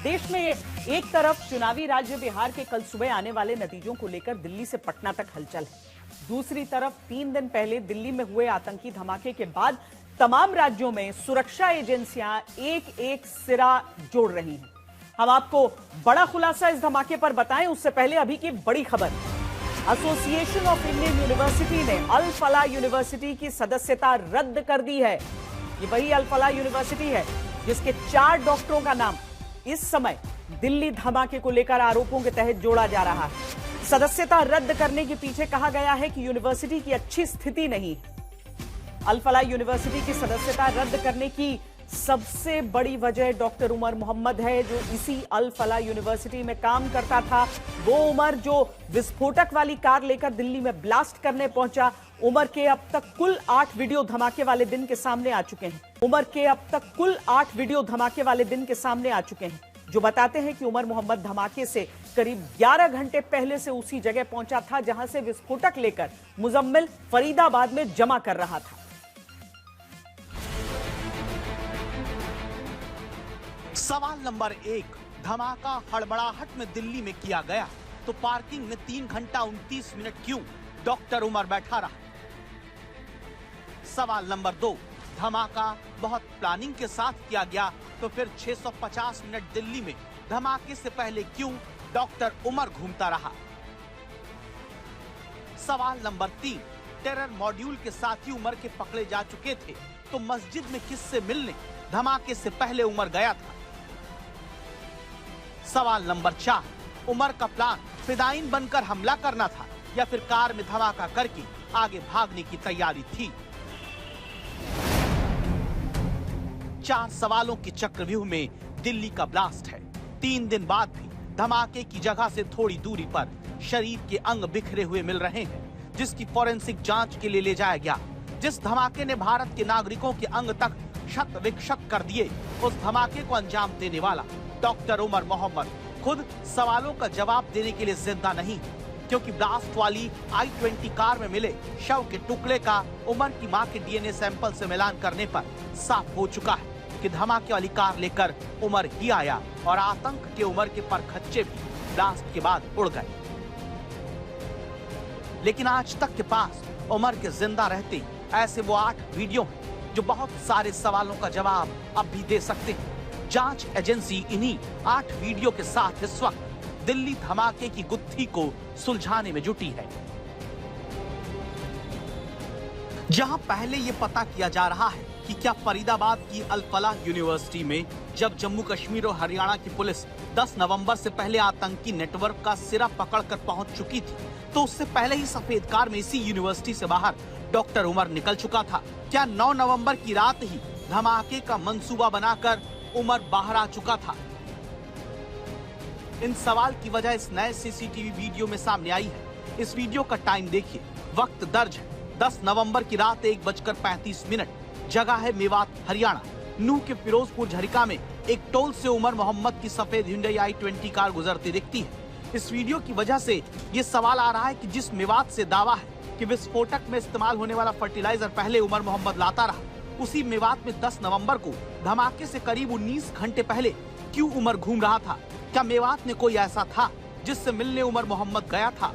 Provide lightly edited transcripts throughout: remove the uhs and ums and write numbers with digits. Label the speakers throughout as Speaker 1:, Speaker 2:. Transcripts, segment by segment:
Speaker 1: देश में एक तरफ चुनावी राज्य बिहार के कल सुबह आने वाले नतीजों को लेकर दिल्ली से पटना तक हलचल है। दूसरी तरफ 3 दिन पहले दिल्ली में हुए आतंकी धमाके के बाद तमाम राज्यों में सुरक्षा एजेंसियां एक एक सिरा जोड़ रही हैं। हम आपको बड़ा खुलासा इस धमाके पर बताएं, उससे पहले अभी की बड़ी खबर। एसोसिएशन ऑफ इंडियन यूनिवर्सिटी ने अल फलाह यूनिवर्सिटी की सदस्यता रद्द कर दी है। ये वही अल फलाह यूनिवर्सिटी है जिसके 4 डॉक्टरों का नाम इस समय दिल्ली धमाके को लेकर आरोपों के तहत जोड़ा जा रहा है। सदस्यता रद्द करने के पीछे कहा गया है कि यूनिवर्सिटी की अच्छी स्थिति नहीं है। अल फलाह यूनिवर्सिटी की सदस्यता रद्द करने की सबसे बड़ी वजह डॉक्टर उमर मोहम्मद है, जो इसी अल फलाह यूनिवर्सिटी में काम करता था। वो उमर जो विस्फोटक वाली कार लेकर दिल्ली में ब्लास्ट करने पहुंचा। उमर के अब तक कुल 8 वीडियो धमाके वाले दिन के सामने आ चुके हैं। उमर के अब तक कुल 8 वीडियो धमाके वाले दिन के सामने आ चुके हैं, जो बताते हैं कि उमर मोहम्मद धमाके से करीब 11 घंटे पहले से उसी जगह पहुंचा था जहां से विस्फोटक लेकर मुजम्मिल फरीदाबाद में जमा कर रहा था।
Speaker 2: सवाल नंबर 1, धमाका हड़बड़ाहट में दिल्ली में किया गया तो पार्किंग में 3 घंटा 29 मिनट क्यों डॉक्टर उमर बैठा रहा? सवाल नंबर 2, धमाका बहुत प्लानिंग के साथ किया गया तो फिर 650 मिनट दिल्ली में धमाके से पहले क्यों डॉक्टर उमर घूमता रहा? सवाल नंबर 3, टेरर मॉड्यूल के साथी उमर के पकड़े जा चुके थे तो मस्जिद में किससे मिलने धमाके से पहले उमर गया था? सवाल नंबर 4, उमर का प्लान फिदाइन बनकर हमला करना था या फिर कार में धमाका करके आगे भागने की तैयारी थी? 4 सवालों के चक्रव्यूह में दिल्ली का ब्लास्ट है। 3 दिन बाद भी धमाके की जगह से थोड़ी दूरी पर शरीर के अंग बिखरे हुए मिल रहे हैं, जिसकी फॉरेंसिक जांच के लिए ले जाया गया। जिस धमाके ने भारत के नागरिकों के अंग तक क्षत विक्षत कर दिए, उस धमाके को अंजाम देने वाला डॉक्टर उमर मोहम्मद खुद सवालों का जवाब देने के लिए जिंदा नहीं, क्योंकि ब्लास्ट वाली i20 कार में मिले शव के टुकड़े का उमर की मां के डीएनए सैंपल से मिलान करने पर साफ हो चुका है कि धमाके वाली कार लेकर उमर ही आया और आतंक के उमर के परखच्चे भी ब्लास्ट के बाद उड़ गए। लेकिन आज तक के पास उमर के जिंदा रहते ऐसे वो 8 वीडियो हैं जो बहुत सारे सवालों का जवाब अब भी दे सकते हैं। जांच एजेंसी इन्हीं 8 वीडियो के साथ इस वक्त दिल्ली धमाके की गुत्थी को सुलझाने में जुटी है। जहां पहले ये पता किया जा रहा है कि क्या फरीदाबाद की अल फलाह यूनिवर्सिटी में जब जम्मू कश्मीर और हरियाणा की पुलिस 10 नवंबर से पहले आतंकी नेटवर्क का सिरा पकड़कर पहुंच चुकी थी, तो उससे पहले ही सफेद कार में इसी यूनिवर्सिटी से बाहर डॉक्टर उमर निकल चुका था। क्या 9 नवंबर की रात ही धमाके का मंसूबा बनाकर उमर बाहर आ चुका था? इन सवाल की वजह इस नए सीसीटीवी वीडियो में सामने आई है। इस वीडियो का टाइम देखिए, वक्त दर्ज है 10 नवंबर की रात 1:35। जगह है मेवात हरियाणा। नूह के फिरोजपुर झरिका में एक टोल से उमर मोहम्मद की सफेद Hyundai i20 कार गुजरती दिखती है। इस वीडियो की वजह से ये सवाल आ रहा है कि जिस मेवात से दावा है कि विस्फोटक में इस्तेमाल होने वाला फर्टिलाइजर पहले उमर मोहम्मद लाता रहा, उसी मेवात में 10 नवंबर को धमाके से करीब 19 घंटे पहले क्यों उमर घूम रहा था? क्या मेवात में कोई ऐसा था जिससे मिलने उमर मोहम्मद गया था?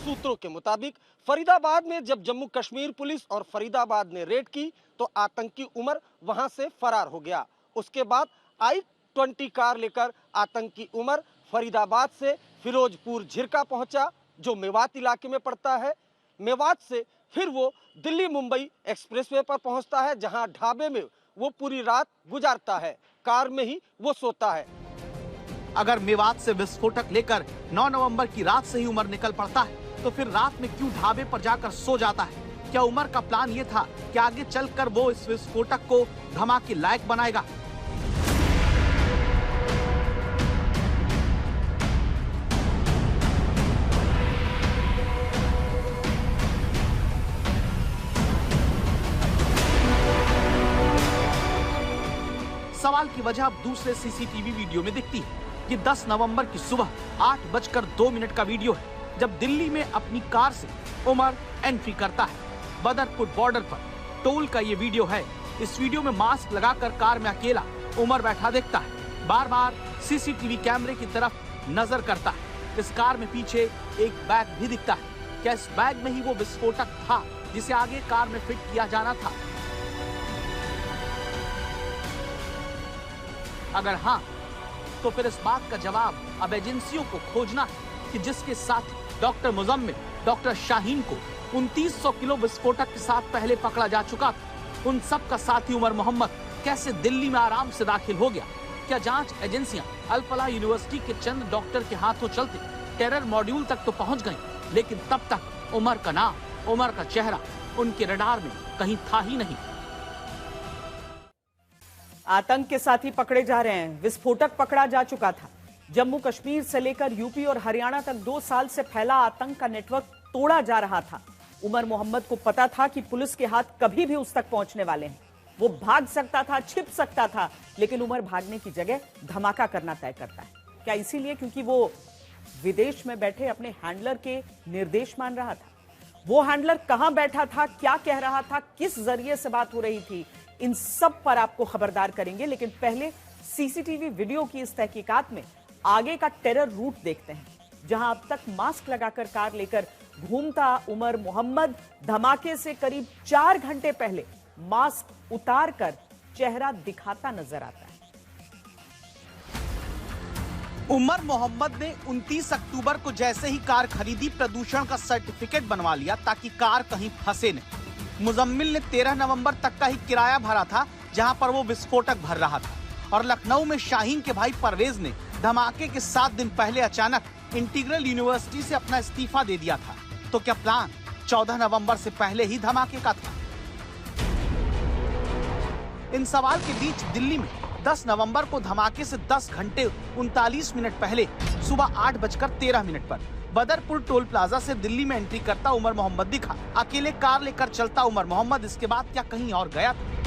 Speaker 3: सूत्रों के मुताबिक फरीदाबाद में जब जम्मू कश्मीर पुलिस और फरीदाबाद ने रेड की तो आतंकी उमर वहां से फरार हो गया। उसके बाद i20 कार लेकर आतंकी उमर फरीदाबाद से फिरोजपुर झिरका पहुंचा, जो मेवात इलाके में पड़ता है। मेवात से फिर वो दिल्ली मुंबई एक्सप्रेसवे पर पहुंचता है, जहां ढाबे में वो पूरी रात गुजारता है। कार में ही वो सोता है।
Speaker 2: अगर मेवात से विस्फोटक लेकर 9 नवंबर की रात से ही उमर निकल पड़ता है, तो फिर रात में क्यों ढाबे पर जाकर सो जाता है? क्या उमर का प्लान ये था कि आगे चलकर वो इस विस्फोटक को धमाके लायक बनाएगा? सवाल की वजह अब दूसरे सीसीटीवी वीडियो में दिखती है। ये 10 नवंबर की सुबह 8:02 का वीडियो है, जब दिल्ली में अपनी कार से उमर एंट्री करता है। बदरपुर बॉर्डर पर टोल का ये वीडियो है। इस वीडियो में मास्क लगाकर कार में अकेला उमर बैठा दिखता है। बार बार सीसीटीवी कैमरे की तरफ नजर करता है। इस कार में पीछे एक बैग भी दिखता है। क्या इस बैग में ही वो विस्फोटक था जिसे आगे कार में फिट किया जाना था? अगर हां, तो फिर इस बात का जवाब अब एजेंसियों को खोजना है कि जिसके साथ डॉक्टर मुजम्मिल, डॉक्टर शाहीन को 2900 किलो विस्फोटक के साथ पहले पकड़ा जा चुका था, उन सब का साथी उमर मोहम्मद कैसे दिल्ली में आराम से दाखिल हो गया? क्या जांच एजेंसियां अल फलाह यूनिवर्सिटी के चंद डॉक्टर के हाथों चलते टेरर मॉड्यूल तक तो पहुंच गई, लेकिन तब तक उमर का नाम, उमर का चेहरा उनके रडार में कहीं था ही नहीं।
Speaker 1: आतंक के साथी पकड़े जा रहे हैं। विस्फोटक पकड़ा जा चुका था। जम्मू कश्मीर से लेकर यूपी और हरियाणा तक 2 साल से फैला आतंक का नेटवर्क तोड़ा जा रहा था। उमर मोहम्मद को पता था कि पुलिस के हाथ कभी भी उस तक पहुंचने वाले हैं। वो भाग सकता था, छिप सकता था, लेकिन उमर भागने की जगह धमाका करना तय करता है। क्या इसीलिए क्योंकि वो विदेश में बैठे अपने हैंडलर के निर्देश मान रहा था? वो हैंडलर कहां बैठा था, क्या कह रहा था, किस जरिए से बात हो रही थी, इन सब पर आपको खबरदार करेंगे। लेकिन पहले सीसीटीवी वीडियो की इस तहकीकात में आगे का टेरर रूट देखते हैं, जहां अब तक मास्क लगाकर कार लेकर घूमता उमर मोहम्मद धमाके से करीब 4 घंटे पहले मास्क उतारकर चेहरा दिखाता नजर आता है।
Speaker 2: उमर मोहम्मद ने 29 अक्टूबर को जैसे ही कार खरीदी, प्रदूषण का सर्टिफिकेट बनवा लिया ताकि कार कहीं फंसे नहीं। मुजम्मिल ने 13 नवंबर तक का ही किराया भरा था, जहां पर वो विस्फोटक भर रहा था। और लखनऊ में शाहीन के भाई परवेज ने धमाके के 7 दिन पहले अचानक इंटीग्रल यूनिवर्सिटी से अपना इस्तीफा दे दिया था। तो क्या प्लान 14 नवंबर से पहले ही धमाके का था? इन सवाल के बीच दिल्ली में 10 नवंबर को धमाके से 10 घंटे 39 मिनट पहले सुबह 8:13 पर बदरपुर टोल प्लाजा से दिल्ली में एंट्री करता उमर मोहम्मद दिखा। अकेले कार लेकर चलता उमर मोहम्मद इसके बाद क्या कहीं और गया था?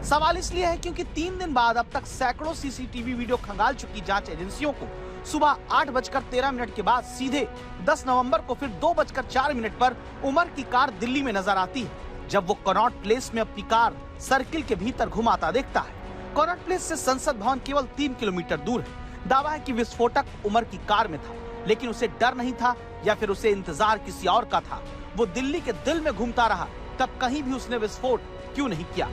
Speaker 2: सवाल इसलिए है क्योंकि 3 दिन बाद अब तक सैकड़ों सीसीटीवी वीडियो खंगाल चुकी जांच एजेंसियों को सुबह 8:13 के बाद सीधे 10 नवंबर को फिर 2:04 पर उमर की कार दिल्ली में नजर आती है, जब वो कनॉट प्लेस में अपनी कार सर्किल के भीतर घुमाता देखता है। कनॉट प्लेस से संसद भवन केवल 3 किलोमीटर दूर है। दावा है कि विस्फोटक उमर की कार में था, लेकिन उसे डर नहीं था या फिर उसे इंतजार किसी और का था। वो दिल्ली के दिल में घूमता रहा, तब कहीं भी उसने विस्फोट क्यों नहीं किया?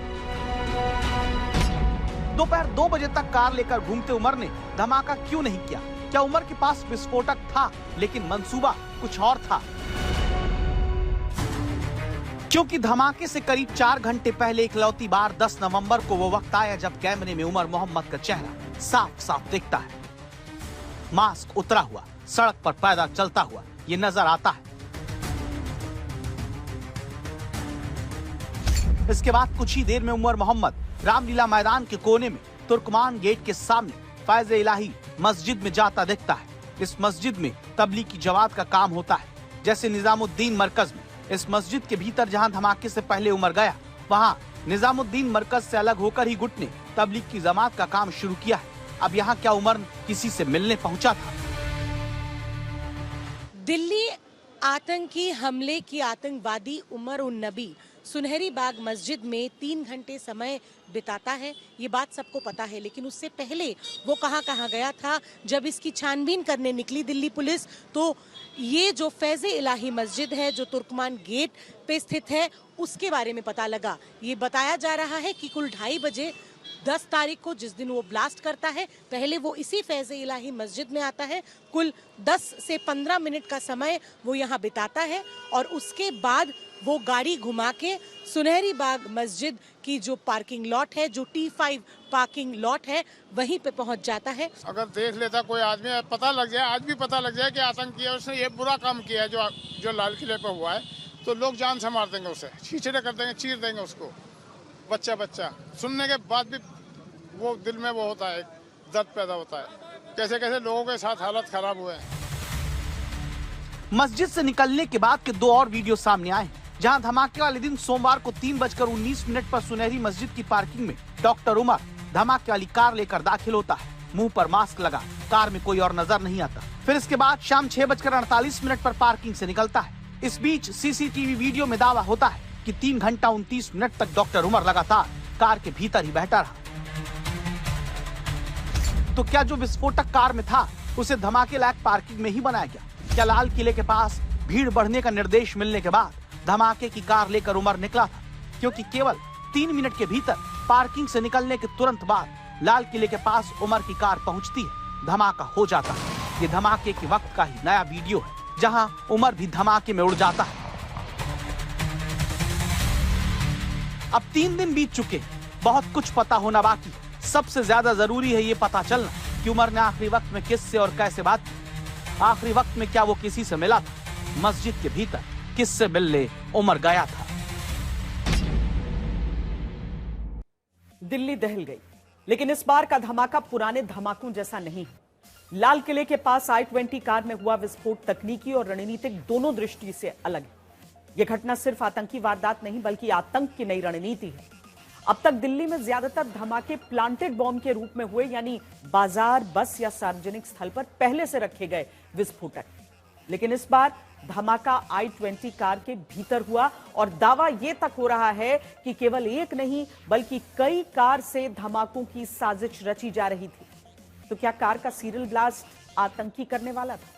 Speaker 2: दोपहर 2 बजे तक कार लेकर घूमते उमर ने धमाका क्यों नहीं किया? क्या उमर के पास विस्फोटक था, लेकिन मंसूबा कुछ और था? क्योंकि धमाके से करीब 4 घंटे पहले इकलौती बार 10 नवंबर को वो वक्त आया जब कैमरे में उमर मोहम्मद का चेहरा साफ साफ दिखता है। मास्क उतरा हुआ, सड़क पर पैदल चलता हुआ ये नजर आता है। इसके बाद कुछ ही देर में उमर मोहम्मद रामलीला मैदान के कोने में तुर्कमान गेट के सामने फैज़ इलाही मस्जिद में जाता दिखता है। इस मस्जिद में तबलीगी जमात का काम होता है, जैसे निजामुद्दीन मरकज में। इस मस्जिद के भीतर जहां धमाके से पहले उमर गया, वहां निजामुद्दीन मरकज से अलग होकर ही गुट ने तबलीग की जमात का काम शुरू किया है। अब यहाँ क्या उमर किसी से मिलने पहुंचा था?
Speaker 4: दिल्ली आतंकी हमले की आतंकवादी उमर उन नबी सुनहरी बाग मस्जिद में 3 घंटे समय बिताता है, ये बात सबको पता है। लेकिन उससे पहले वो कहाँ गया था? जब इसकी छानबीन करने निकली दिल्ली पुलिस, तो ये जो फैज़ इलाही मस्जिद है जो तुर्कमान गेट पे स्थित है, उसके बारे में पता लगा। ये बताया जा रहा है कि कुल 2:30 बजे 10 तारीख को, जिस दिन वो ब्लास्ट करता है, पहले वो इसी फैज़ इलाही मस्जिद में आता है। कुल 10 से 15 मिनट का समय वो यहाँ बिताता है और उसके बाद वो गाड़ी घुमा के सुनहरी बाग मस्जिद की जो पार्किंग लॉट है, जो T5 पार्किंग लॉट है, वहीं पे पहुंच जाता है।
Speaker 5: अगर देख लेता कोई आदमी, पता लग जाए, आज भी पता लग जाए कि आतंकी है, उसने ये बुरा काम किया है जो लाल किले पे हुआ है, तो लोग जान से मार देंगे उसे, छीछड़े कर देंगे, चीर देंगे उसको, बच्चा। सुनने के बाद भी वो दिल में वो होता है, दर्द पैदा होता है। कैसे कैसे लोगों के साथ हालत खराब हुए हैं।
Speaker 2: मस्जिद से निकलने के बाद के 2 और वीडियो सामने आए, जहां धमाके वाले दिन सोमवार को 3:19 पर सुनहरी मस्जिद की पार्किंग में डॉक्टर उमर धमाके वाली कार लेकर दाखिल होता है। मुंह पर मास्क लगा, कार में कोई और नजर नहीं आता। फिर इसके बाद शाम 6:48 पर पार्किंग से निकलता है। इस बीच सीसीटीवी वीडियो में दावा होता है कि 3 घंटा 29 मिनट तक डॉक्टर उमर लगातार कार के भीतर ही बैठा रहा। तो क्या जो विस्फोटक कार में था उसे धमाके लायक पार्किंग में ही बनाया गया? क्या लाल किले के पास भीड़ बढ़ने का निर्देश मिलने के बाद धमाके की कार लेकर उमर निकला था? क्योंकि केवल 3 मिनट के भीतर पार्किंग से निकलने के तुरंत बाद लाल किले के पास उमर की कार पहुंचती है, धमाका हो जाता है। ये धमाके के वक्त का ही नया वीडियो है जहां उमर भी धमाके में उड़ जाता है। अब 3 दिन बीत चुके, बहुत कुछ पता होना बाकी। सबसे ज्यादा जरूरी है ये पता चलना कि उमर ने आखिरी वक्त में किससे और कैसे बात की। आखिरी वक्त में क्या वो किसी से मिला था? मस्जिद के भीतर किससे मिलने उमर गया था?
Speaker 1: दिल्ली दहल गई, लेकिन इस बार का धमाका पुराने धमाकों जैसा नहीं है। लाल किले के पास I-20 कार में हुआ विस्फोट तकनीकी और रणनीतिक दोनों दृष्टि से अलग है। यह घटना सिर्फ आतंकी वारदात नहीं बल्कि आतंक की नई रणनीति है। अब तक दिल्ली में ज्यादातर धमाके प्लांटेड बॉम्ब के रूप में हुए, यानी बाजार, बस या सार्वजनिक स्थल पर पहले से रखे गए विस्फोटक। लेकिन इस बार धमाका I-20 कार के भीतर हुआ और दावा यह तक हो रहा है कि केवल एक नहीं बल्कि कई कार से धमाकों की साजिश रची जा रही थी। तो क्या कार का सीरियल ब्लास्ट आतंकी करने वाला था?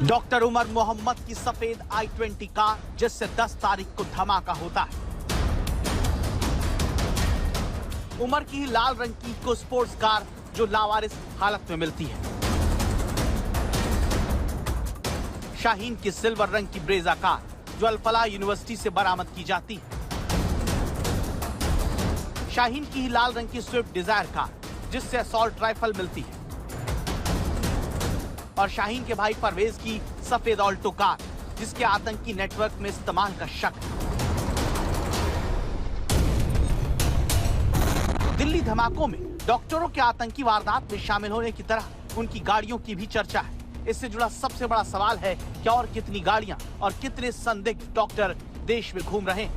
Speaker 2: डॉक्टर उमर मोहम्मद की सफेद I-20 कार, जिससे 10 तारीख को धमाका होता है। उमर की लाल रंग की इको स्पोर्ट्स कार जो लावारिस हालत में मिलती है। शाहीन की सिल्वर रंग की ब्रेजा कार जो अल-फलाह यूनिवर्सिटी से बरामद की जाती है। शाहीन की ही लाल रंग की स्विफ्ट डिजायर कार जिससे असॉल्ट राइफल मिलती है। और शाहीन के भाई परवेज की सफेद ऑल्टो कार जिसके आतंकी नेटवर्क में इस्तेमाल का शक है। दिल्ली धमाकों में डॉक्टरों के आतंकी वारदात में शामिल होने की तरह उनकी गाड़ियों की भी चर्चा है। इससे जुड़ा सबसे बड़ा सवाल है कि और कितनी गाड़ियां और कितने संदिग्ध डॉक्टर देश में घूम रहे हैं।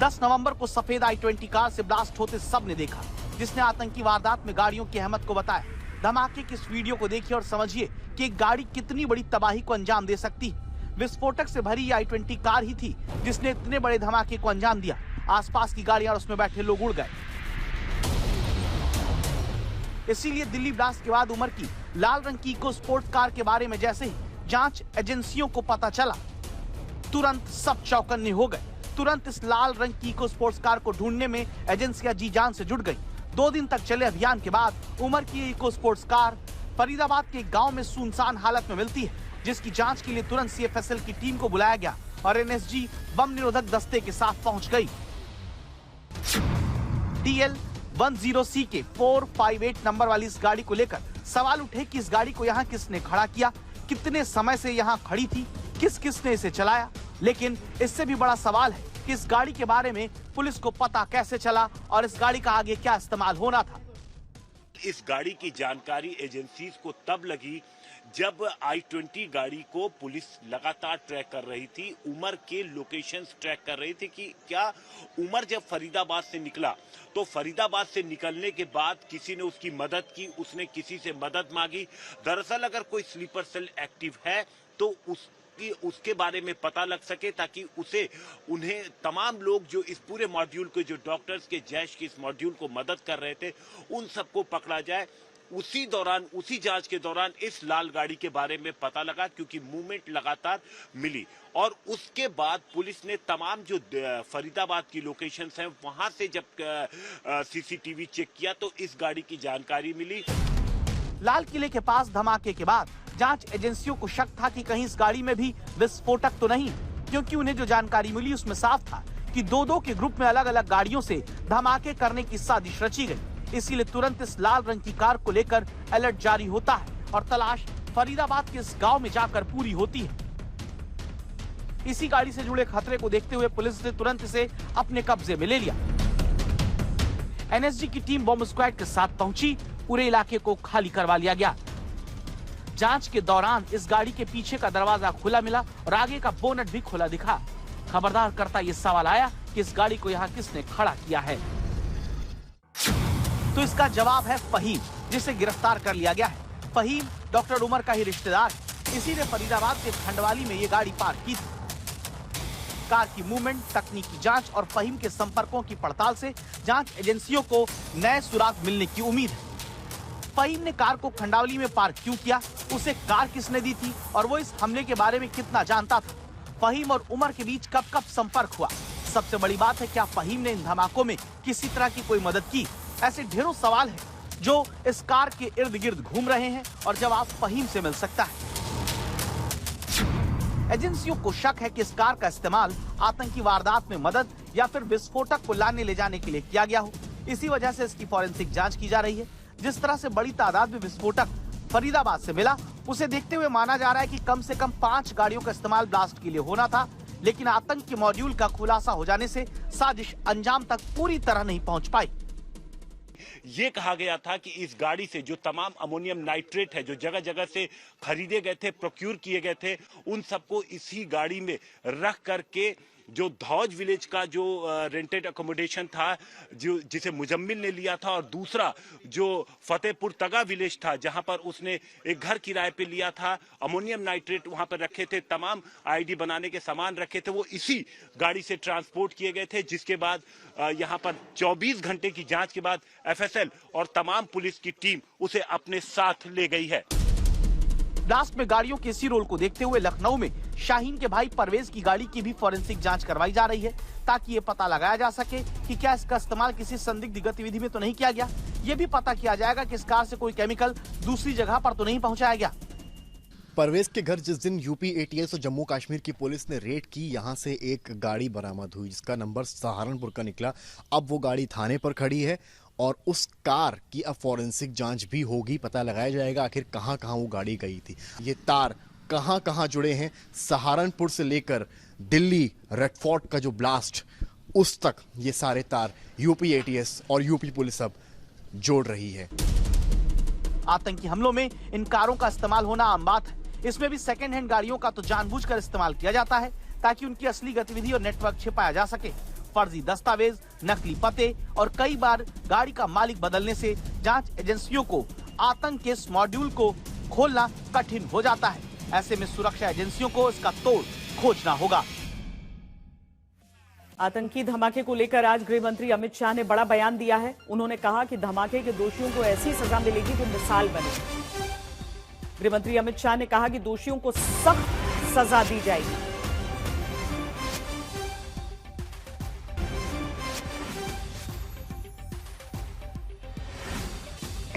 Speaker 2: 10 नवंबर को सफेद I-20 कार से ब्लास्ट होते सबने देखा, जिसने आतंकी वारदात में गाड़ियों की अहमियत को बताया। धमाके की इस वीडियो को देखिए और समझिए कि एक गाड़ी कितनी बड़ी तबाही को अंजाम दे सकती है। विस्फोटक से भरी I-20 कार ही थी जिसने इतने बड़े धमाके को अंजाम दिया। आसपास की गाड़ियां और उसमें बैठे लोग उड़ गए। इसीलिए दिल्ली ब्लास्ट के बाद उमर की लाल रंग की इको स्पोर्ट्स कार के बारे में जैसे ही जांच एजेंसियों को पता चला, तुरंत सब चौकन्ने हो गए। तुरंत इस लाल रंग की इको स्पोर्ट्स कार को ढूंढने में एजेंसियां जी जान से जुट गई। 2 दिन तक चले अभियान के बाद उमर की इको स्पोर्ट्स कार फरीदाबाद के एक गांव में सुनसान हालत में मिलती है, जिसकी जांच के लिए तुरंत CFSL की टीम को बुलाया गया और NSG बम निरोधक दस्ते के साथ पहुंच गई। DL10C के 458 नंबर वाली इस गाड़ी को लेकर सवाल उठे कि इस गाड़ी को यहाँ किसने खड़ा किया, कितने समय से यहाँ खड़ी थी, किसने इसे चलाया। लेकिन इससे भी बड़ा सवाल है कि इस गाड़ी के बारे में पुलिस को पता कैसे चला और इस गाड़ी का आगे क्या इस्तेमाल होना था।
Speaker 6: इस गाड़ी की जानकारी एजेंसीज को तब लगी जब I-20 गाड़ी को पुलिस लगातार ट्रैक कर रही थी, उमर के लोकेशंस ट्रैक कर रही थी कि क्या उमर जब फरीदाबाद से निकला तो फरीदाबाद से निकलने के बाद किसी ने उसकी मदद की, उसने किसी से मदद मांगी। दरअसल अगर कोई स्लीपर सेल एक्टिव है तो उसके बारे में पता लग सके ताकि उन्हें तमाम लोग जो इस पूरे मॉड्यूल के जो डॉक्टर्स के जैश के इस मॉड्यूल को मदद कर रहे थे उन सबको पकड़ा जाए। उसी जांच के दौरान इस लाल गाड़ी के बारे में पता लगा क्योंकि मूवमेंट लगातार मिली और उसके बाद पुलिस ने तमाम जो फरीदाबाद की लोकेशंस हैं वहां से जब CCTV चेक किया तो इस गाड़ी की जानकारी मिली।
Speaker 2: लाल किले के पास धमाके के बाद जांच एजेंसियों को शक था कि कहीं इस गाड़ी में भी विस्फोटक तो नहीं, क्योंकि उन्हें जो जानकारी मिली उसमें साफ था कि 2-2 के ग्रुप में अलग अलग गाड़ियों से धमाके करने की साजिश रची गई। इसीलिए तुरंत इस लाल रंग की कार को लेकर अलर्ट जारी होता है और तलाश फरीदाबाद के इस गांव में जाकर पूरी होती है। इसी गाड़ी से जुड़े खतरे को देखते हुए पुलिस ने तुरंत इसे अपने कब्जे में ले लिया। NSG की टीम बॉम्ब स्क्वाड के साथ पहुंची, पूरे इलाके को खाली करवा लिया गया। जांच के दौरान इस गाड़ी के पीछे का दरवाजा खुला मिला और आगे का बोनट भी खुला दिखा। खबरदार करता ये सवाल आया कि इस गाड़ी को यहाँ किसने खड़ा किया है। तो इसका जवाब है फहीम, जिसे गिरफ्तार कर लिया गया है। फहीम डॉक्टर उमर का ही रिश्तेदार है, इसी ने फरीदाबाद के खंडवाली में ये गाड़ी पार्क की थी। कार की मूवमेंट, तकनीकी जांच और फहीम के संपर्कों की पड़ताल से जांच एजेंसियों को नए सुराग मिलने की उम्मीद है। फहीम ने कार को खंडावली में पार्क क्यों किया, उसे कार किसने दी थी और वो इस हमले के बारे में कितना जानता था? फहीम और उमर के बीच कब कब संपर्क हुआ? सबसे बड़ी बात है, क्या फहीम ने इन धमाकों में किसी तरह की कोई मदद की? ऐसे ढेरों सवाल हैं जो इस कार के इर्द गिर्द घूम रहे हैं और जवाब फहीम से मिल सकता है। एजेंसियों को शक है कि इस कार का इस्तेमाल आतंकी वारदात में मदद या फिर विस्फोटक को लाने ले जाने के लिए किया गया हो। इसी वजह से इसकी फॉरेंसिक जांच की जा रही है। जिस तरह से बड़ी तादाद में विस्फोटक फरीदाबाद से मिला, उसे देखते हुए माना जा रहा है कि कम से कम 5 गाड़ियों का इस्तेमाल ब्लास्ट के लिए होना था, लेकिन आतंक के मॉड्यूल का खुलासा हो जाने से साजिश अंजाम तक पूरी तरह नहीं पहुंच पाई।
Speaker 6: ये कहा गया था कि इस गाड़ी से जो तमाम अमोनियम नाइट्रेट है, जो जगह जगह से खरीदे गए थे, प्रोक्यूर किए गए थे, उन सबको इसी गाड़ी में रख करके जो धौज विलेज का जो रेंटेड अकोमोडेशन था, जो जिसे मुजम्मिल ने लिया था, और दूसरा जो फतेहपुर तगा विलेज था जहां पर उसने एक घर किराए पे लिया था, अमोनियम नाइट्रेट वहां पर रखे थे, तमाम आईडी बनाने के सामान रखे थे, वो इसी गाड़ी से ट्रांसपोर्ट किए गए थे। जिसके बाद यहां पर 24 घंटे की जांच के बाद एफएसएल और तमाम पुलिस की टीम उसे अपने साथ ले गई है।
Speaker 2: ब्लास्ट में गाड़ियों के इसी रोल को देखते हुए लखनऊ में शाहीन के भाई परवेज की गाड़ी की भी फॉरेंसिक जांच करवाई जा रही है, ताकि ये पता लगाया जा सके कि क्या इसका इस्तेमाल किसी संदिग्ध गतिविधि में तो नहीं किया गया। ये भी पता किया जाएगा कि इस कार से कोई केमिकल दूसरी जगह पर तो नहीं पहुंचाया गया।
Speaker 7: परवेज के घर जिस दिन यूपी एटीएस और जम्मू कश्मीर की पुलिस ने रेड की, यहां से एक गाड़ी बरामद हुई जिसका नंबर सहारनपुर का निकला। अब वो गाड़ी थाने पर खड़ी है और उस कार की अब फॉरेंसिक जांच भी होगी। पता लगाया जाएगा आखिर कहां कहां वो गाड़ी गई थी, ये तार कहां कहां जुड़े हैं। सहारनपुर से लेकर दिल्ली रेड फोर्ट का जो ब्लास्ट, उस तक ये सारे तार यूपी एटीएस और यूपी पुलिस अब जोड़ रही है।
Speaker 2: आतंकी हमलों में इन कारों का इस्तेमाल होना आम बात है। इसमें भी सेकेंड हैंड गाड़ियों का तो जानबूझकर इस्तेमाल किया जाता है ताकि उनकी असली गतिविधि और नेटवर्क छिपाया जा सके। फर्जी दस्तावेज, नकली पते और कई बार गाड़ी का मालिक बदलने से जांच एजेंसियों को आतंक के इस मॉड्यूल को खोलना कठिन हो जाता है। ऐसे में सुरक्षा एजेंसियों को इसका तोड़ खोजना होगा।
Speaker 1: आतंकी धमाके को लेकर आज गृह मंत्री अमित शाह ने बड़ा बयान दिया है। उन्होंने कहा कि धमाके के दोषियों को ऐसी सजा मिलेगी जो मिसाल बने। गृह मंत्री अमित शाह ने कहा कि दोषियों को सख्त सजा दी जाएगी।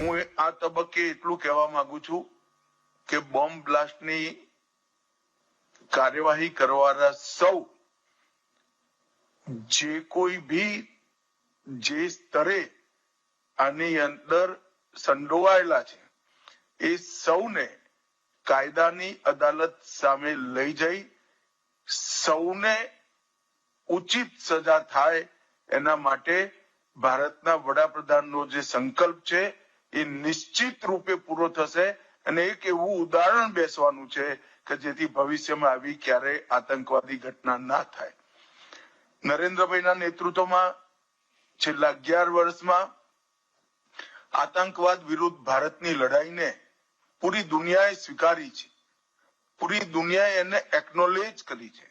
Speaker 8: હું આ તબક્કે એટલું કહેવા માંગુ છું કે બોમ્બ બ્લાસ્ટની કાર્યવાહી કરવાના સૌ જે કોઈ भी જે સ્તરે આની અંદર સંડોવાયેલા છે એ સૌને કાયદાની અદાલત સામે લઈ જઈ સૌને ઉચિત સજા થાય એના માટે ભારતના વડાપ્રધાનનો જે સંકલ્પ છે એ નિશ્ચિત રૂપે પૂરો થશે અને એક એવું ઉદાહરણ બેસવાનું છે કે જેથી ભવિષ્યમાં આવી ક્યારે આતંકવાદી ઘટના ના થાય। નરેન્દ્રભાઈના નેતૃત્વમાં છેલ્લા 11 વર્ષમાં આતંકવાદ વિરુદ્ધ ભારતની લડાઈને પૂરી દુનિયાએ સ્વીકારી છે, પૂરી દુનિયાએ એને એકનોલેજ કરી છે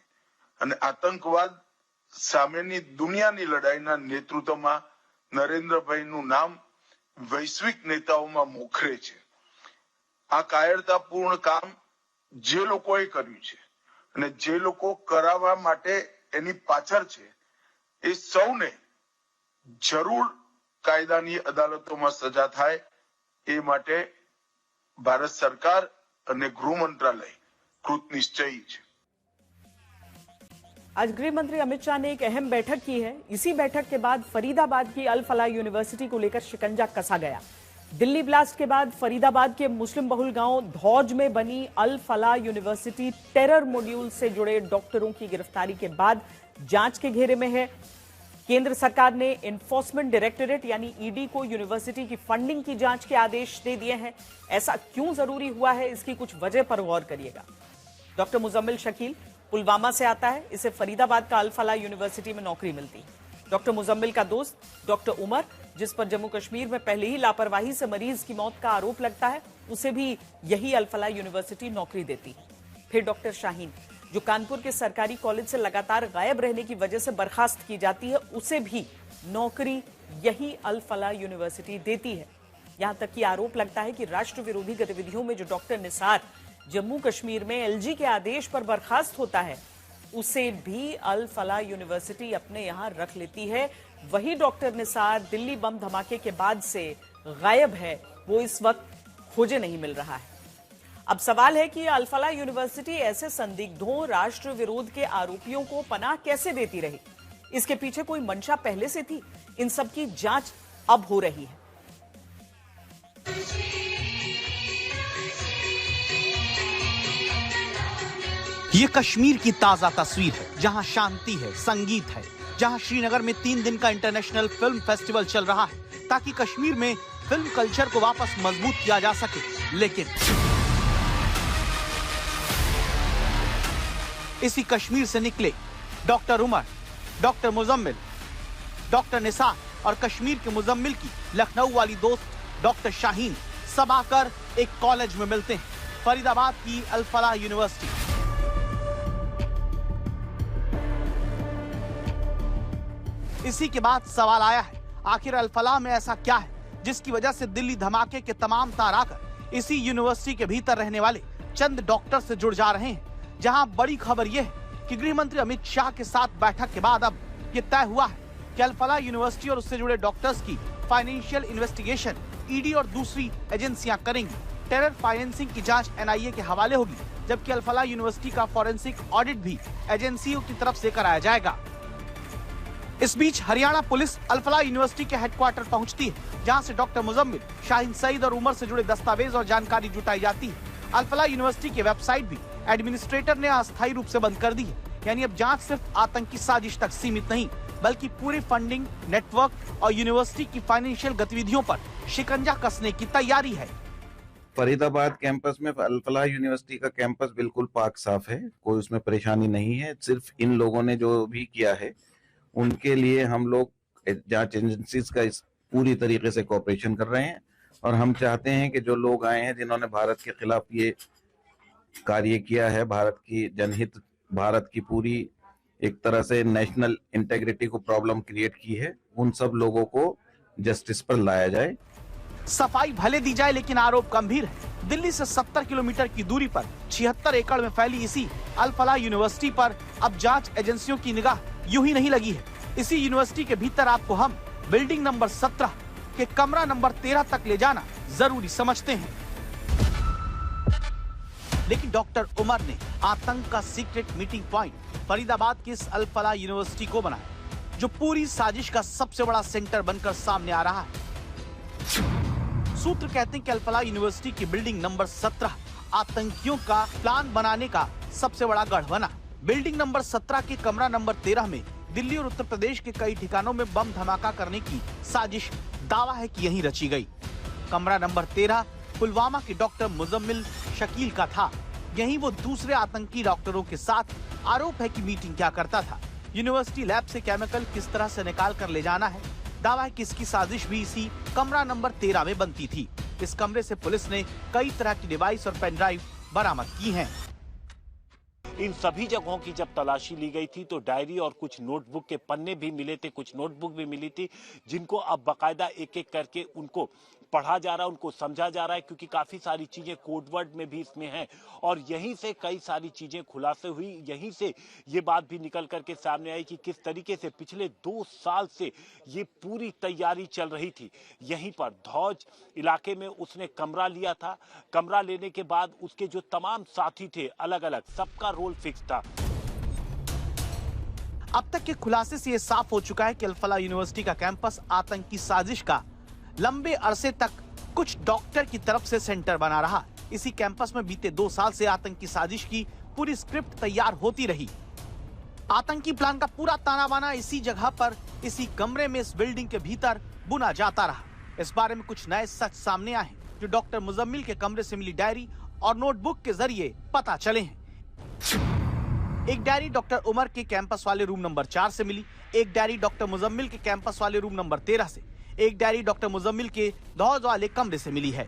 Speaker 8: અને આતંકવાદ સામેની દુનિયાની લડાઈના નેતૃત્વમાં નરેન્દ્રભાઈનું નામ વૈશ્વિક નેતાઓમાં મોખરે છે। આ કાયરતાપૂર્ણ કામ જે લોકોએ કર્યું છે અને જે લોકો કરાવવા માટે એની પાછળ છે એ સૌને જરૂર કાયદાની અદાલતોમાં સજા થાય એ માટે ભારત સરકાર અને ગૃહ મંત્રાલય કૃતનિશ્ચયી છે।
Speaker 1: आज गृह मंत्री अमित शाह ने एक अहम बैठक की है। इसी बैठक के बाद फरीदाबाद की अल फलाह यूनिवर्सिटी को लेकर शिकंजा कसा गया। दिल्ली ब्लास्ट के बाद फरीदाबाद के मुस्लिम बहुल गांव धौज में बनी अल फलाह यूनिवर्सिटी टेरर मॉड्यूल से जुड़े डॉक्टरों की गिरफ्तारी के बाद जांच के घेरे में है। केंद्र सरकार ने एनफोर्समेंट डायरेक्टोरेट यानी ईडी को यूनिवर्सिटी की फंडिंग की जांच के आदेश दे दिए हैं। ऐसा क्यों जरूरी हुआ है, इसकी कुछ वजह पर गौर करिएगा। डॉक्टर मुजम्मिल शकील पुलवामा से आता है। इसे फरीदाबाद का अल फलाह यूनिवर्सिटी में नौकरी मिलती है। डॉक्टर मुजम्मिल का दोस्त डॉक्टर उमर, जिस पर जम्मू कश्मीर में पहले ही लापरवाही से मरीज की मौत का आरोप लगता है, उसे भी यही अल फलाह यूनिवर्सिटी नौकरी देती है। फिर डॉक्टर शाहीन, जो कानपुर के सरकारी कॉलेज से लगातार गायब रहने की वजह से बर्खास्त की जाती है, उसे भी नौकरी यही अल फलाह यूनिवर्सिटी देती है। यहां तक कि आरोप लगता है कि राष्ट्र विरोधी गतिविधियों में जो डॉक्टर निसार जम्मू कश्मीर में एलजी के आदेश पर बर्खास्त होता है, उसे भी अल फलाह यूनिवर्सिटी अपने यहां रख लेती है। वही डॉक्टर निसार दिल्ली बम धमाके के बाद से गायब है, वो इस वक्त खोजे नहीं मिल रहा है। अब सवाल है कि अल फलाह यूनिवर्सिटी ऐसे संदिग्धों, राष्ट्र विरोध के आरोपियों को पनाह कैसे देती रही? इसके पीछे कोई मंशा पहले से थी? इन सब की जांच अब हो रही है।
Speaker 2: ये कश्मीर की ताजा तस्वीर है, जहां शांति है, संगीत है, जहां श्रीनगर में 3 दिन का इंटरनेशनल फिल्म फेस्टिवल चल रहा है ताकि कश्मीर में फिल्म कल्चर को वापस मजबूत किया जा सके। लेकिन इसी कश्मीर से निकले doctor Umar, doctor Muzammil, doctor Nisar और कश्मीर के मुजम्मिल की लखनऊ वाली दोस्त डॉक्टर शाहीन सब आकर एक कॉलेज में मिलते हैं, फरीदाबाद की अल फलाह यूनिवर्सिटी। इसी के बाद सवाल आया है, आखिर अल फलाह में ऐसा क्या है जिसकी वजह से दिल्ली धमाके के तमाम तार आकर इसी यूनिवर्सिटी के भीतर रहने वाले चंद डॉक्टर से जुड़ जा रहे हैं। जहां बड़ी खबर यह है कि गृह मंत्री अमित शाह के साथ बैठक के बाद अब यह तय हुआ है कि अल फलाह यूनिवर्सिटी और उससे जुड़े डॉक्टर्स की फाइनेंशियल इन्वेस्टिगेशन ईडी और दूसरी एजेंसियां करेंगी। टेरर फाइनेंसिंग की जांच एनआईए के हवाले होगी, जबकि अल फलाह यूनिवर्सिटी का फॉरेंसिक ऑडिट भी एजेंसियों की तरफ से कराया जाएगा। इस बीच हरियाणा पुलिस अल फलाह यूनिवर्सिटी के हेडक्वार्टर पहुंचती है, जहां से डॉक्टर मुजम्मिल, शाहीन सईद और उमर से जुड़े दस्तावेज और जानकारी जुटाई जाती है। अल फलाह यूनिवर्सिटी की वेबसाइट भी एडमिनिस्ट्रेटर ने अस्थायी रूप से बंद कर दी है। यानी अब जांच सिर्फ आतंकी साजिश तक सीमित नहीं, बल्कि पूरे फंडिंग नेटवर्क और यूनिवर्सिटी की फाइनेंशियल गतिविधियों पर शिकंजा कसने की तैयारी है।
Speaker 9: फरीदाबाद कैंपस में अल फलाह यूनिवर्सिटी का कैंपस बिल्कुल पाक साफ है, कोई उसमें परेशानी नहीं है। सिर्फ इन लोगों ने जो भी किया है उनके लिए हम लोग जांच एजेंसीज का इस पूरी तरीके से कोऑपरेशन कर रहे हैं और हम चाहते हैं कि जो लोग आए हैं जिन्होंने भारत के खिलाफ ये कार्य किया है, भारत की जनहित, भारत की पूरी एक तरह से नेशनल इंटेग्रिटी को प्रॉब्लम क्रिएट की है, उन सब लोगों को जस्टिस पर लाया जाए।
Speaker 2: सफाई भले दी जाए, लेकिन आरोप गंभीर है। दिल्ली से 70 किलोमीटर की दूरी पर 76 एकड़ में फैली इसी अल फलाह यूनिवर्सिटी पर अब जांच एजेंसियों की निगाह यूं ही नहीं लगी है। इसी यूनिवर्सिटी के भीतर आपको हम बिल्डिंग नंबर 17 के कमरा नंबर 13 तक ले जाना जरूरी समझते हैं। लेकिन डॉक्टर उमर ने आतंक का सीक्रेट मीटिंग पॉइंट फरीदाबाद की इस अल फलाह यूनिवर्सिटी को बनाया, जो पूरी साजिश का सबसे बड़ा सेंटर बनकर सामने आ रहा है। सूत्र कहते हैं कि अल फलाह यूनिवर्सिटी की बिल्डिंग नंबर 17 आतंकियों का प्लान बनाने का सबसे बड़ा गढ़ बना। बिल्डिंग नंबर 17 के कमरा नंबर 13 में दिल्ली और उत्तर प्रदेश के कई ठिकानों में बम धमाका करने की साजिश दावा है कि यहीं रची गई। कमरा नंबर 13 पुलवामा के डॉक्टर मुजम्मिल शकील का था। यहीं वो दूसरे आतंकी डॉक्टरों के साथ आरोप है कि मीटिंग क्या करता था। यूनिवर्सिटी लैब से केमिकल किस तरह से निकाल कर ले जाना है, दावा है कि इसकी साजिश भी इसी कमरा नंबर 13 में बनती थी। इस कमरे से पुलिस ने कई तरह की डिवाइस और पेन ड्राइव बरामद की हैं।
Speaker 6: इन सभी जगहों की जब तलाशी ली गई थी तो डायरी और कुछ नोटबुक के पन्ने भी मिले थे, कुछ नोटबुक भी मिली थी, जिनको अब बाकायदा एक एक करके उनको पढ़ा जा रहा है, उनको समझा जा रहा है, क्योंकि काफी सारी चीजें कोडवर्ड में भी इसमें हैं और यहीं से कई सारी चीजें खुलासे हुई। यहीं से ये बात भी निकल करके सामने आई कि किस तरीके से पिछले 2 साल से ये पूरी तैयारी चल रही थी। यहीं पर धौज इलाके में उसने कमरा लिया था। कमरा लेने के बाद उसके जो तमाम साथी थे अलग अलग, सबका रोल फिक्स था।
Speaker 2: अब तक के खुलासे से यह साफ हो चुका है कि अल फलाह यूनिवर्सिटी का कैंपस आतंकी साजिश का लंबे अरसे तक कुछ डॉक्टर की तरफ से सेंटर बना रहा। इसी कैंपस में बीते 2 साल से आतंकी साजिश की पूरी स्क्रिप्ट तैयार होती रही। आतंकी प्लान का पूरा ताना बाना इसी जगह पर, इसी कमरे में, इस बिल्डिंग के भीतर बुना जाता रहा। इस बारे में कुछ नए सच सामने आए जो डॉक्टर मुजम्मिल के कमरे से मिली डायरी और नोटबुक के जरिए पता चले हैं। एक डायरी डॉक्टर उमर के कैंपस वाले रूम नंबर 4 से मिली, एक डायरी डॉक्टर मुजम्मिल के कैंपस वाले रूम नंबर 13 से, एक डायरी डॉक्टर मुजम्मिल के धौज वाले कमरे से मिली है।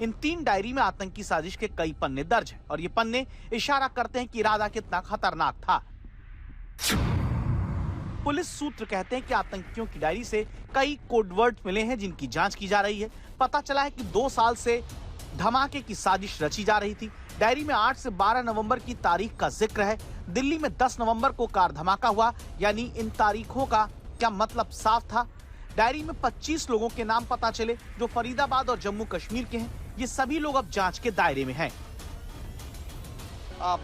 Speaker 2: इन 3 डायरी में आतंकी साजिश के कई पन्ने दर्ज हैं और ये पन्ने इशारा करते हैं कि इरादा कितना खतरनाक था। पुलिस सूत्र कहते हैं कि आतंकियों की डायरी से कई कोडवर्ड मिले हैं जिनकी जांच की जा रही है। पता चला है कि 2 साल से धमाके की साजिश रची जा रही थी। डायरी में 8 से 12 नवंबर की तारीख का जिक्र है। दिल्ली में 10 नवंबर को कार धमाका हुआ, यानी इन तारीखों का क्या मतलब साफ था। डायरी में 25 लोगों के नाम पता चले जो फरीदाबाद और जम्मू कश्मीर के हैं। ये सभी लोग अब जांच के दायरे में हैं।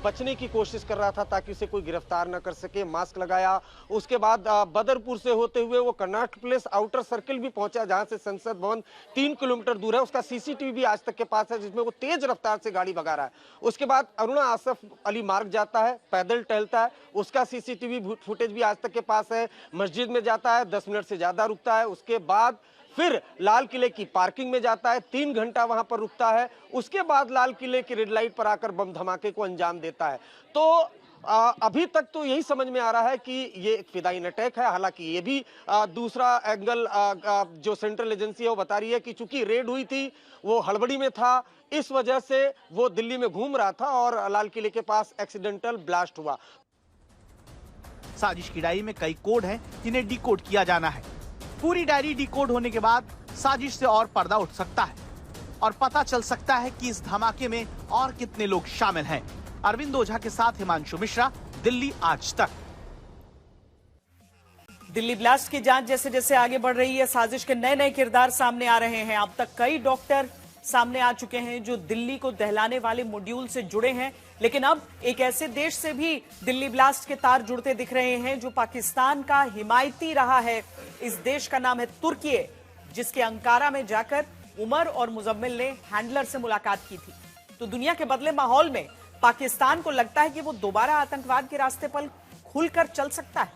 Speaker 3: बचने की कोशिश कर रहा था ताकि उसे कोई गिरफ्तार न कर सके, मास्क लगाया। उसके बाद बदरपुर से होते हुए वो कर्नाटक प्लेस आउटर सर्किल भी पहुंचा, जहां से संसद भवन 3 किलोमीटर दूर है। उसका सीसीटीवी भी आज तक के पास है, जिसमें वो तेज रफ्तार से गाड़ी भगा रहा है। उसके बाद अरुणा आसफ अली मार्ग जाता है, पैदल टहलता है, उसका सीसीटीवी फुटेज भी आज तक के पास है। मस्जिद में जाता है, 10 मिनट से ज्यादा रुकता है। उसके बाद फिर लाल किले की पार्किंग में जाता है, 3 घंटा वहां पर रुकता है। उसके बाद लाल किले की रेड लाइट पर आकर बम धमाके को अंजाम देता है। तो अभी तक तो यही समझ में आ रहा है कि ये एक फिदाइन अटैक है। हालांकि ये भी दूसरा एंगल जो सेंट्रल एजेंसी है वो बता रही है कि चूंकि रेड हुई थी, वो हड़बड़ी में था, इस वजह से वो दिल्ली में घूम रहा था और लाल किले के पास एक्सीडेंटल ब्लास्ट हुआ।
Speaker 2: साजिश की डायरी में कई कोड हैं जिन्हें डिकोड किया जाना है। पूरी डायरी डिकोड होने के बाद साजिश से और पर्दा उठ सकता है और पता चल सकता है कि इस धमाके में और कितने लोग शामिल हैं। अरविंद ओझा के साथ हिमांशु मिश्रा, दिल्ली आज तक।
Speaker 1: दिल्ली ब्लास्ट की जांच जैसे जैसे आगे बढ़ रही है, साजिश के नए नए किरदार सामने आ रहे हैं। अब तक कई डॉक्टर सामने आ चुके हैं जो दिल्ली को दहलाने वाले मॉड्यूल से जुड़े हैं, लेकिन अब एक ऐसे देश से भी दिल्ली ब्लास्ट के तार जुड़ते दिख रहे हैं जो पाकिस्तान का हिमायती रहा है। इस देश का नाम है तुर्की, जिसके अंकारा में जाकर उमर और मुजम्मिल ने हैंडलर से मुलाकात की थी। तो दुनिया के बदले माहौल में पाकिस्तान को लगता है कि वो दोबारा आतंकवाद के रास्ते पर खुलकर चल सकता है।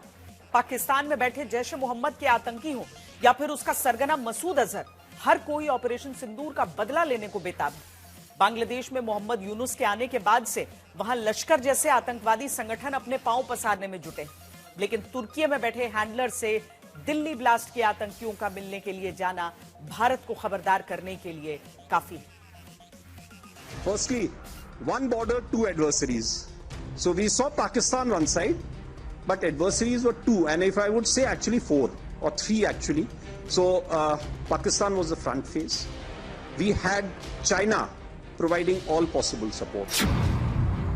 Speaker 1: पाकिस्तान में बैठे जैश ए मोहम्मद के आतंकी हो या फिर उसका सरगना मसूद अजहर, हर कोई ऑपरेशन सिंदूर का बदला लेने को बेताब है। बांग्लादेश में मोहम्मद यूनुस के आने के बाद से वहां लश्कर जैसे आतंकवादी संगठन अपने पांव पसारने में जुटे, लेकिन तुर्की में बैठे हैंडलर से दिल्ली ब्लास्ट के आतंकियों का मिलने के लिए जाना भारत को खबरदार करने के लिए काफी है।
Speaker 10: Firstly, one border, 2 adversaries. So we saw Pakistan one side, but adversaries were 2, and if I would say actually 4 or 3 actually. So Pakistan was the front face. We had China providing all possible support.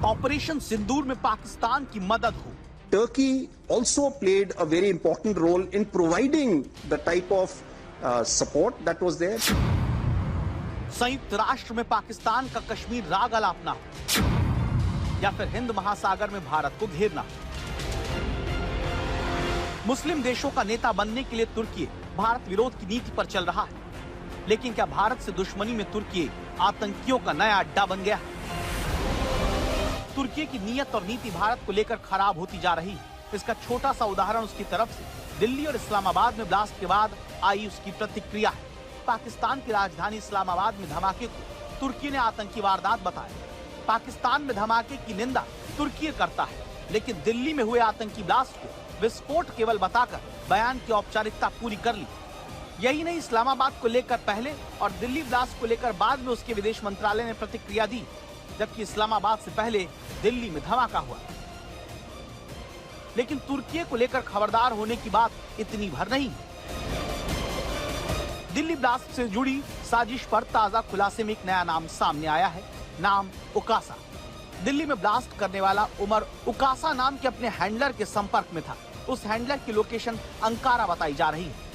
Speaker 2: Operation Sindoor में पाकिस्तान की मदद हो।
Speaker 10: Turkey also played a very important role in providing the type of support that was there.
Speaker 2: संयुक्त राष्ट्र में पाकिस्तान का कश्मीर राग अलापना हो या फिर हिंद महासागर में भारत को घेरना। मुस्लिम देशों का नेता बनने के लिए तुर्की भारत विरोध की नीति पर चल रहा है, लेकिन क्या भारत से दुश्मनी में तुर्की आतंकियों का नया अड्डा बन गया? तुर्की की नीयत और नीति भारत को लेकर खराब होती जा रही है। इसका छोटा सा उदाहरण उसकी तरफ से दिल्ली और इस्लामाबाद में ब्लास्ट के बाद आई उसकी प्रतिक्रिया है। पाकिस्तान की राजधानी इस्लामाबाद में धमाके को तुर्की ने आतंकी वारदात बताया। पाकिस्तान में धमाके की निंदा तुर्की करता है, लेकिन दिल्ली में हुए आतंकी ब्लास्ट को विस्फोट केवल बताकर बयान की औपचारिकता पूरी कर ली। यही नहीं, इस्लामाबाद को लेकर पहले और दिल्ली ब्लास्ट को लेकर बाद में उसके विदेश मंत्रालय ने प्रतिक्रिया दी, जबकि इस्लामाबाद से पहले दिल्ली में धमाका हुआ। लेकिन तुर्की को लेकर खबरदार होने की बात इतनी भर नहीं है। दिल्ली ब्लास्ट से जुड़ी साजिश पर ताजा खुलासे में एक नया नाम सामने आया है, नाम उकासा। दिल्ली में ब्लास्ट करने वाला उमर उकासा नाम के अपने हैंडलर के संपर्क में था। उस हैंडलर की लोकेशन अंकारा बताई जा रही है।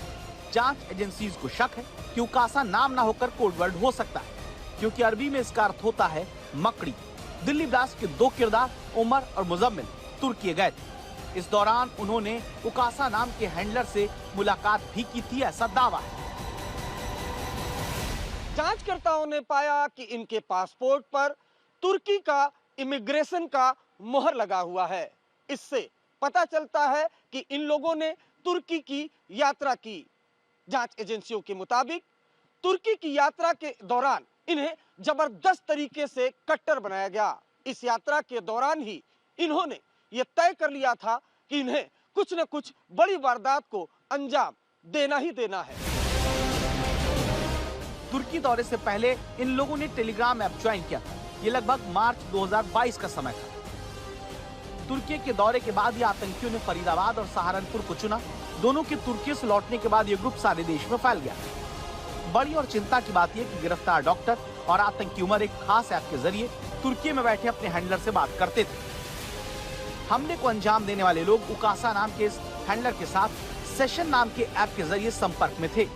Speaker 2: जांच एजेंसीज को शक है कि उकासा नाम ना होकर कोडवर्ड हो सकता है, क्योंकि अरबी में इसका अर्थ होता है मकड़ी। दिल्ली ब्लास्ट के 2 किरदार उमर और मुजम्मिल तुर्की गए थे। इस दौरान उन्होंने उकासा नाम के हैंडलर से मुलाकात भी की थी, ऐसा दावा है।
Speaker 3: जांचकर्ताओं ने पाया कि इनके पासपोर्ट पर तुर्की का इमिग्रेशन का मोहर लगा हुआ है। इससे पता चलता है कि इन लोगों ने तुर्की की यात्रा की। जांच एजेंसियों के मुताबिक तुर्की की यात्रा के दौरान इन्हें जबरदस्त तरीके से कट्टर बनाया गया। इस यात्रा के दौरान ही इन्होंने यह तय कर लिया था कि इन्हें कुछ न कुछ बड़ी वारदात को अंजाम देना ही देना है।
Speaker 2: तुर्की दौरे से पहले इन लोगों ने टेलीग्राम ऐप ज्वाइन किया था। ये लगभग मार्च 2022 का समय था। तुर्की के दौरे के बाद ये आतंकियों ने फरीदाबाद और सहारनपुर को चुना। दोनों के तुर्की से लौटने के बाद ये ग्रुप सारे देश में फैल गया। बड़ी और चिंता की बात यह कि गिरफ्तार डॉक्टर और आतंकी उमर एक खास ऐप के जरिए तुर्की में बैठे अपने हैंडलर से बात करते थे। हमले को अंजाम देने वाले लोग उकासा नाम के इस हैंडलर के साथ सेशन नाम के ऐप के जरिए संपर्क में थे।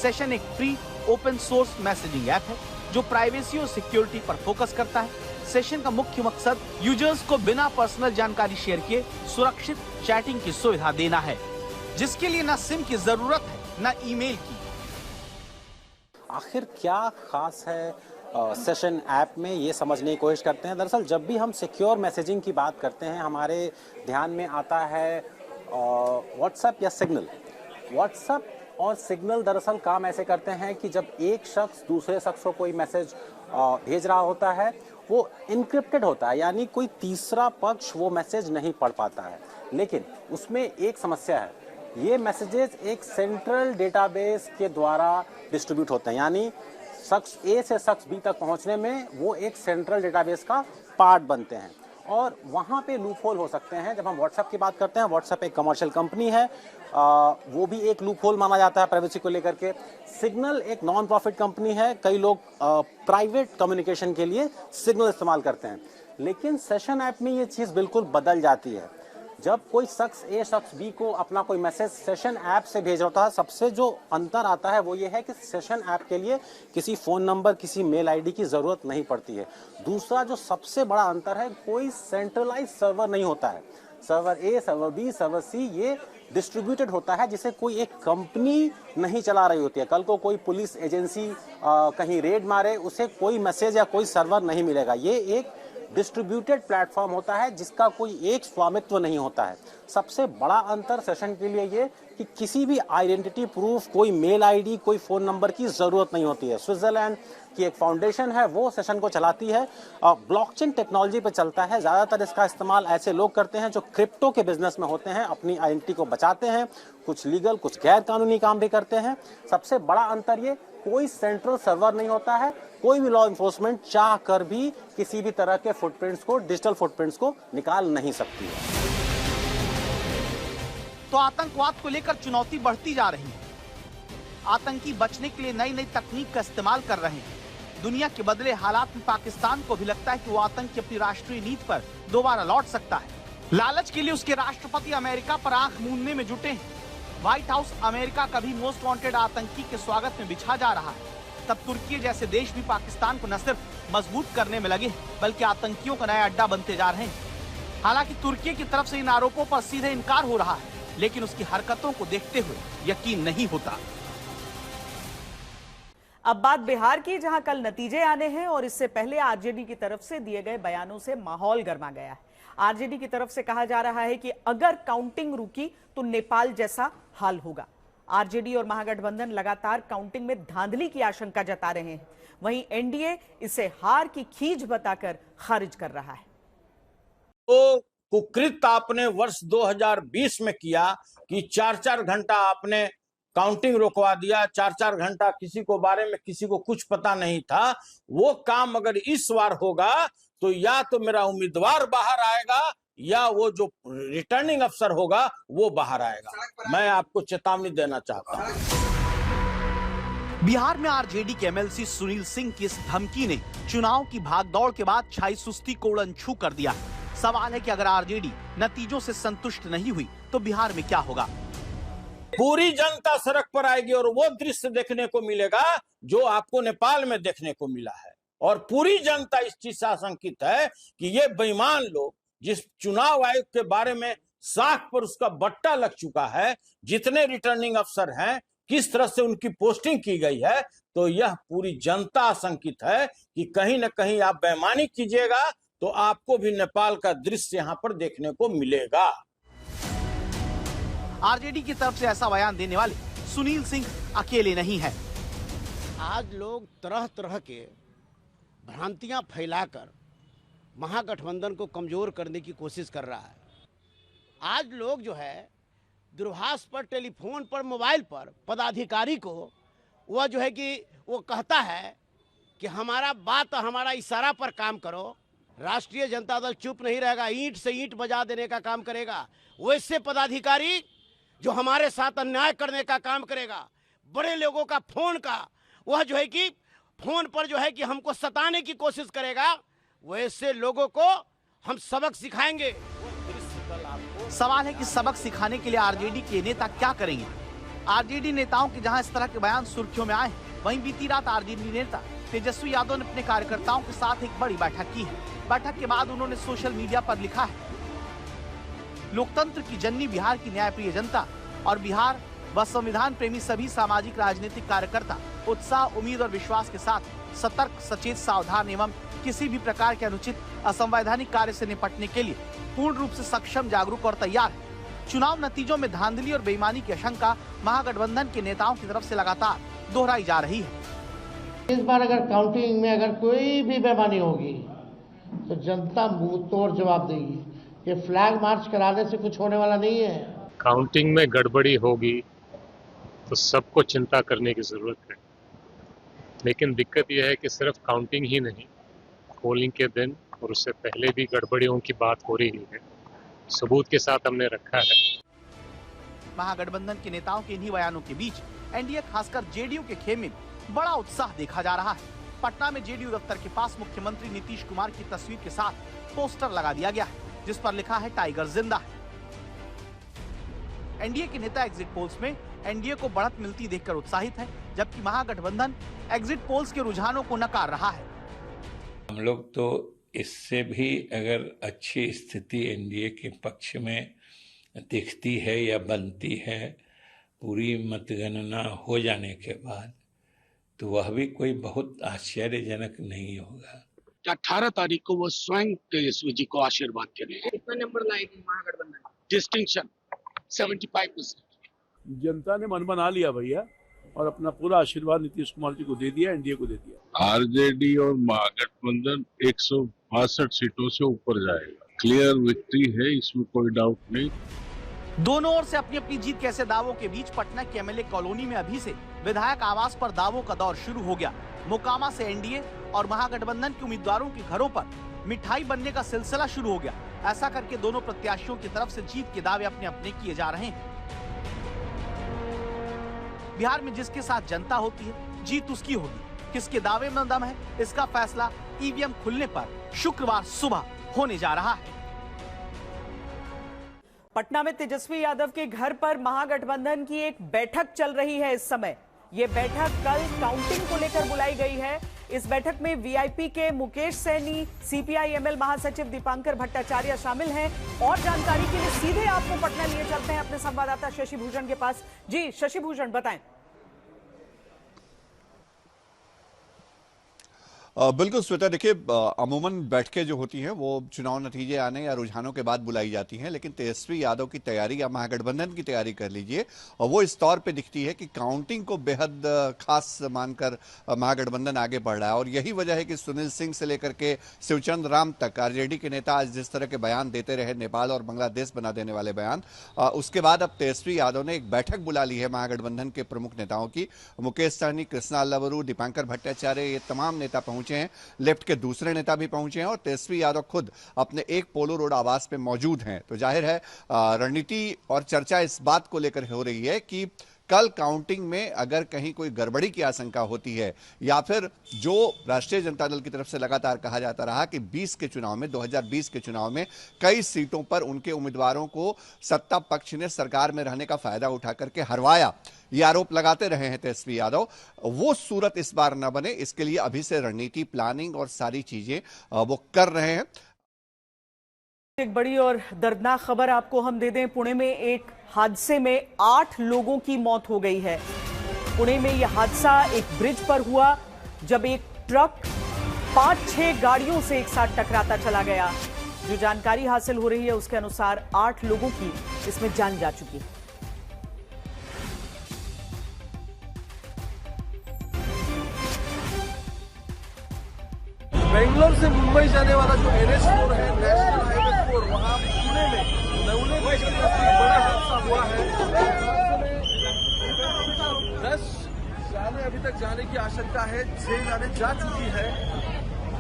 Speaker 2: सेशन एक free open source messaging app है जो प्राइवेसी और सिक्योरिटी पर फोकस करता है। सेशन का मुख्य मकसद यूजर्स को बिना पर्सनल जानकारी शेयर किए सुरक्षित चैटिंग की सुविधा देना है, जिसके लिए न सिम की जरूरत है न ईमेल की।
Speaker 11: आखिर क्या खास है सेशन ऐप में, ये समझने की कोशिश करते हैं। दरअसल जब भी हम सिक्योर मैसेजिंग की बात करते हैं हमारे ध्यान में आता है व्हाट्सएप या सिग्नल। व्हाट्सएप और सिग्नल दरअसल काम ऐसे करते हैं कि जब एक शख्स दूसरे शख्स को कोई मैसेज भेज रहा होता है वो इनक्रिप्टेड होता है, यानी कोई तीसरा पक्ष वो मैसेज नहीं पढ़ पाता है। लेकिन उसमें एक समस्या है, ये मैसेजेस एक सेंट्रल डेटाबेस के द्वारा डिस्ट्रीब्यूट होते हैं, यानी शख्स ए से शख्स बी तक पहुंचने में वो एक सेंट्रल डेटाबेस का पार्ट बनते हैं और वहाँ पे लूप होल हो सकते हैं। जब हम व्हाट्सएप की बात करते हैं, व्हाट्सएप एक कमर्शियल कंपनी है, वो भी एक लूप होल माना जाता है प्राइवेसी को लेकर के। सिग्नल एक नॉन प्रॉफिट कंपनी है, कई लोग प्राइवेट कम्युनिकेशन के लिए सिग्नल इस्तेमाल करते हैं। लेकिन सेशन ऐप में ये चीज़ बिल्कुल बदल जाती है। जब कोई शख्स ए शख्स बी को अपना कोई मैसेज सेशन ऐप से भेज रहा होता है, सबसे जो अंतर आता है वो ये है कि सेशन ऐप के लिए किसी फ़ोन नंबर, किसी मेल आईडी की ज़रूरत नहीं पड़ती है। दूसरा जो सबसे बड़ा अंतर है, कोई सेंट्रलाइज सर्वर नहीं होता है। सर्वर ए, सर्वर बी, सर्वर सी ये डिस्ट्रीब्यूटेड होता है, जिसे कोई एक कंपनी नहीं चला रही होती है। कल को कोई पुलिस एजेंसी कहीं रेड मारे, उसे कोई मैसेज या कोई सर्वर नहीं मिलेगा। ये एक डिस्ट्रीब्यूटेड प्लेटफॉर्म होता है जिसका कोई एक स्वामित्व नहीं होता है। सबसे बड़ा अंतर सेशन के लिए ये कि किसी भी आइडेंटिटी प्रूफ, कोई मेल आईडी, कोई फ़ोन नंबर की ज़रूरत नहीं होती है। स्विट्ज़रलैंड की एक फाउंडेशन है वो सेशन को चलाती है, ब्लॉकचेन टेक्नोलॉजी पर चलता है। ज़्यादातर इसका इस्तेमाल ऐसे लोग करते हैं जो क्रिप्टो के बिजनेस में होते हैं, अपनी आइडेंटिटी को बचाते हैं, कुछ लीगल कुछ गैर कानूनी काम भी करते हैं। सबसे बड़ा अंतर ये, कोई सेंट्रल सर्वर नहीं होता है, कोई भी लॉ इन्फोर्समेंट चाह कर भी किसी भी तरह के फुटप्रिंट्स को, डिजिटल फुटप्रिंट्स को निकाल नहीं सकती है।
Speaker 2: तो आतंकवाद को लेकर चुनौती बढ़ती जा रही है। आतंकी बचने के लिए नई नई तकनीक का इस्तेमाल कर रहे हैं। दुनिया के बदले हालात में पाकिस्तान को भी लगता है कि वो आतंक की अपनी राष्ट्रीय नीति पर दोबारा लौट सकता है। लालच के लिए उसके राष्ट्रपति अमेरिका पर आंख मूंदने में जुटे हैं। व्हाइट हाउस अमेरिका का भी मोस्ट वांटेड आतंकी के स्वागत में बिछा जा रहा है। तब तुर्की जैसे देश भी पाकिस्तान को न सिर्फ मजबूत करने में लगे हैं बल्कि आतंकियों का नया अड्डा बनते जा रहे हैं। हालांकि तुर्की की तरफ से इन आरोपों पर सीधे इनकार हो रहा है, लेकिन उसकी हरकतों को देखते हुए यकीन नहीं होता।
Speaker 1: अब बात बिहार की, जहां कल नतीजे आने हैं और इससे पहले आरजेडी की तरफ से दिए गए बयानों से माहौल गर्मा गया है। आरजेडी की तरफ से कहा जा रहा है कि अगर काउंटिंग रुकी तो नेपाल जैसा हाल होगा। आरजेडी और महागठबंधन लगातार काउंटिंग में धांधली की आशंका जता रहे हैं। वहीं एनडीए इसे हार की खींच बताकर खारिज कर रहा है।
Speaker 12: तो कुकृत आपने वर्ष 2020 में किया कि 4-4 घंटा आपने काउंटिंग रोकवा दिया, 4-4 घंटा किसी को बारे में किसी को कुछ पता नहीं था। वो काम अगर इस बार होगा तो या तो मेरा उम्मीदवार बाहर आएगा या वो जो रिटर्निंग अफसर होगा वो बाहर आएगा। मैं आपको चेतावनी देना चाहता हूं।
Speaker 2: बिहार में आरजेडी के एमएलसी सुनील सिंह की इस धमकी ने चुनाव की भागदौड़ के बाद छाई सुस्ती को उड़न-छू कर दिया। सवाल है कि अगर आरजेडी नतीजों से संतुष्ट नहीं हुई तो बिहार में क्या होगा।
Speaker 12: पूरी जनता सड़क पर आएगी और वो दृश्य देखने को मिलेगा जो आपको नेपाल में देखने को मिला है। और पूरी जनता इस चीज से आशंकित है कि ये बेईमान लोग, जिस चुनाव आयोग के बारे में साख पर उसका बट्टा लग चुका है, जितने रिटर्निंग अफसर हैं, किस तरह से उनकी पोस्टिंग की गई है, तो यह पूरी जनता आशंकित है कि कहीं न कहीं आप बेईमानी कीजिएगा तो आपको भी नेपाल का दृश्य यहाँ पर देखने को मिलेगा।
Speaker 2: आरजेडी की तरफ से ऐसा बयान देने वाले सुनील सिंह अकेले नहीं है।
Speaker 13: आज लोग तरह तरह के भ्रांतियां फैलाकर महागठबंधन को कमजोर करने की कोशिश कर रहा है। आज लोग जो है दूरभाष पर, टेलीफोन पर, मोबाइल पर पदाधिकारी को वह जो है कि वो कहता है कि हमारा बात हमारा इशारा पर काम करो। राष्ट्रीय जनता दल चुप नहीं रहेगा, ईंट से ईंट बजा देने का काम करेगा। वैसे पदाधिकारी जो हमारे साथ अन्याय करने का काम करेगा, बड़े लोगों का फोन का वह जो है कि फोन पर जो है कि हमको सताने की कोशिश करेगा, वैसे लोगों को हम सबक सिखाएंगे।
Speaker 2: सवाल है कि सबक सिखाने के लिए आरजेडी के नेता क्या करेंगे। आरजेडी नेताओं के जहां इस तरह के बयान सुर्खियों में आए, वहीं बीती रात आरजेडी नेता तेजस्वी यादव ने अपने कार्यकर्ताओं के साथ एक बड़ी बैठक की है। बैठक के बाद उन्होंने सोशल मीडिया पर लिखा है, लोकतंत्र की जननी बिहार की न्यायप्रिय जनता और बिहार व संविधान प्रेमी सभी सामाजिक राजनीतिक कार्यकर्ता उत्साह, उम्मीद और विश्वास के साथ सतर्क, सचेत, सावधान एवं किसी भी प्रकार के अनुचित असंवैधानिक कार्य से निपटने के लिए पूर्ण रूप से सक्षम, जागरूक और तैयार है। चुनाव नतीजों में धांधली और बेईमानी की आशंका महागठबंधन के नेताओं की तरफ से लगातार दोहराई जा रही है।
Speaker 14: इस बार अगर काउंटिंग में अगर कोई भी बेईमानी होगी तो जनता मुंह तोड़ जवाब देगी। ये फ्लैग मार्च कराने से कुछ होने वाला नहीं है।
Speaker 15: काउंटिंग में गड़बड़ी होगी तो सबको चिंता करने की जरूरत है, लेकिन दिक्कत यह है कि सिर्फ काउंटिंग ही नहीं, पोलिंग के दिन और उससे पहले भी गड़बड़ियों की बात हो रही है। सबूत के साथ हमने रखा है।
Speaker 2: महागठबंधन के नेताओं के इन्हीं बयानों के बीच एनडीए खासकर जेडीयू के खेमे में बड़ा उत्साह देखा जा रहा है। पटना में जेडीयू दफ्तर के पास मुख्यमंत्री नीतीश कुमार की तस्वीर के साथ पोस्टर लगा दिया गया है, जिस पर लिखा है टाइगर जिंदा है। एनडीए के नेता एग्जिट पोल्स में एनडीए को बढ़त मिलती देखकर उत्साहित है, जबकि महागठबंधन एग्जिट पोल्स के रुझानों को नकार रहा है।
Speaker 16: हम लोग तो इससे भी अगर अच्छी स्थिति एनडीए के पक्ष में दिखती है या बनती है पूरी मतगणना हो जाने के बाद, तो वह भी कोई बहुत आश्चर्यजनक नहीं होगा।
Speaker 17: 18 तारीख को वो स्वयं तेजस्वी जी को आशीर्वाद करेंगे।
Speaker 18: कितना नंबर लाएगी महागठबंधन?
Speaker 17: डिस्टिंक्शन 75%।
Speaker 19: जनता ने मन बना लिया भैया, और अपना पूरा आशीर्वाद नीतीश कुमार जी को दे दिया, एनडीए को दे दिया।
Speaker 20: आरजेडी और महागठबंधन 162 सीटों से ऊपर जाएगा। क्लियर विक्ट्री है, इसमें कोई डाउट नहीं।
Speaker 2: दोनों ओर से अपनी अपनी जीत के ऐसे दावों के बीच पटना के एमएलए कॉलोनी में अभी से विधायक आवास पर दावों का दौर शुरू हो गया। मोकामा से एनडीए और महागठबंधन के उम्मीदवारों के घरों पर मिठाई बनने का सिलसिला शुरू हो गया। ऐसा करके दोनों प्रत्याशियों की तरफ से जीत के दावे अपने अपने किए जा रहे हैं। बिहार में जिसके साथ जनता होती है, जीत उसकी होगी। किसके दावे में दम है, इसका फैसला ईवीएम खुलने पर शुक्रवार सुबह होने जा रहा है।
Speaker 1: पटना में तेजस्वी यादव के घर पर महागठबंधन की एक बैठक चल रही है इस समय। ये बैठक कल काउंटिंग को लेकर बुलाई गई है। इस बैठक में वीआईपी के मुकेश सैनी, सीपीआई-एमएल महासचिव दीपांकर भट्टाचार्य शामिल हैं। और जानकारी के लिए सीधे आपको पटना लिए चलते हैं अपने संवाददाता शशि भूषण के पास। जी शशि भूषण, बताएं।
Speaker 21: बिल्कुल श्वेता, देखिए अमूमन बैठकें जो होती हैं वो चुनाव नतीजे आने या रुझानों के बाद बुलाई जाती हैं, लेकिन तेजस्वी यादव की तैयारी या महागठबंधन की तैयारी कर लीजिए, और वो इस तौर पे दिखती है कि काउंटिंग को बेहद खास मानकर महागठबंधन आगे बढ़ रहा है। और यही वजह है कि सुनील सिंह से लेकर के शिवचंद राम तक आरजेडी के नेता आज जिस तरह के बयान देते रहे, नेपाल और बांग्लादेश बना देने वाले बयान, उसके बाद अब तेजस्वी यादव ने एक बैठक बुला ली है महागठबंधन के प्रमुख नेताओं की। मुकेश सहनी, कृष्णा अल्लावरू, दीपांकर भट्टाचार्य, ये तमाम नेता पहुंचे हैं। लेफ्ट के दूसरे नेता भी पहुंचे हैं और तेजस्वी यादव खुद अपने एक पोलो रोड आवास पे मौजूद हैं। तो जाहिर है रणनीति और चर्चा इस बात को लेकर हो रही है कि कल काउंटिंग में अगर कहीं कोई गड़बड़ी की आशंका होती है, या फिर जो राष्ट्रीय जनता दल की तरफ से लगातार कहा जाता रहा कि 2020 के चुनाव में कई सीटों पर उनके उम्मीदवारों को सत्ता पक्ष ने सरकार में रहने का फायदा उठा करके हरवाया, ये आरोप लगाते रहे हैं तेजस्वी यादव, वो सूरत इस बार न बने, इसके लिए अभी से रणनीति, प्लानिंग और सारी चीजें वो कर रहे हैं।
Speaker 1: एक बड़ी और दर्दनाक खबर आपको हम दे दें। पुणे में एक हादसे में 8 लोगों की मौत हो गई है। पुणे में यह हादसा एक ब्रिज पर हुआ, जब एक ट्रक 5-6 गाड़ियों से एक साथ टकराता चला गया। जो जानकारी हासिल हो रही है उसके अनुसार 8 लोगों की इसमें जान जा चुकी है।
Speaker 3: बेंगलोर से मुंबई जाने वाला जो NH4 है, नेशनल हाईवे 4, वहां पुणे में नवले में बड़ा हादसा हुआ है। 10 जाने अभी तक
Speaker 4: तक जाने की आशंका है, 6 जाने जा चुकी है।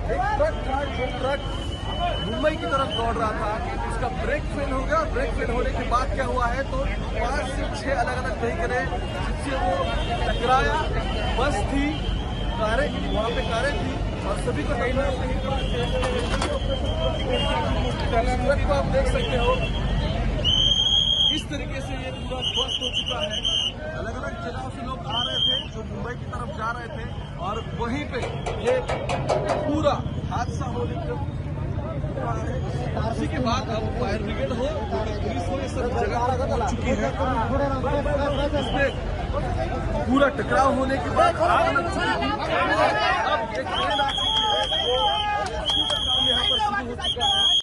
Speaker 4: एक ट्रक था, जो ट्रक मुंबई की तरफ दौड़ रहा था, उसका ब्रेक फेल हो गया। ब्रेक फेल होने के बाद क्या हुआ है तो 5 से 6 अलग अलग व्हीकलें जिससे वो टकराया। बस थी, कारें, वहाँ पे कारें थी और सभी को कहीं ना कहीं ट्रक को आप देख सकते हो इस तरीके से ये पूरा ध्वस्त हो चुका है। अलग अलग जगहों से लोग आ रहे थे जो मुंबई की तरफ जा रहे थे और वहीं पे ये पूरा हादसा होने के उसी के बाद अब फायर ब्रिगेड हो, पुलिस हो, ये सब जगह पहुंच चुकी है। इसमें पूरा टकराव होने के बाद आग लग चुकी थी। अब एक ट्रेन आ चुकी है, यहाँ पर शुरू हो चुका है।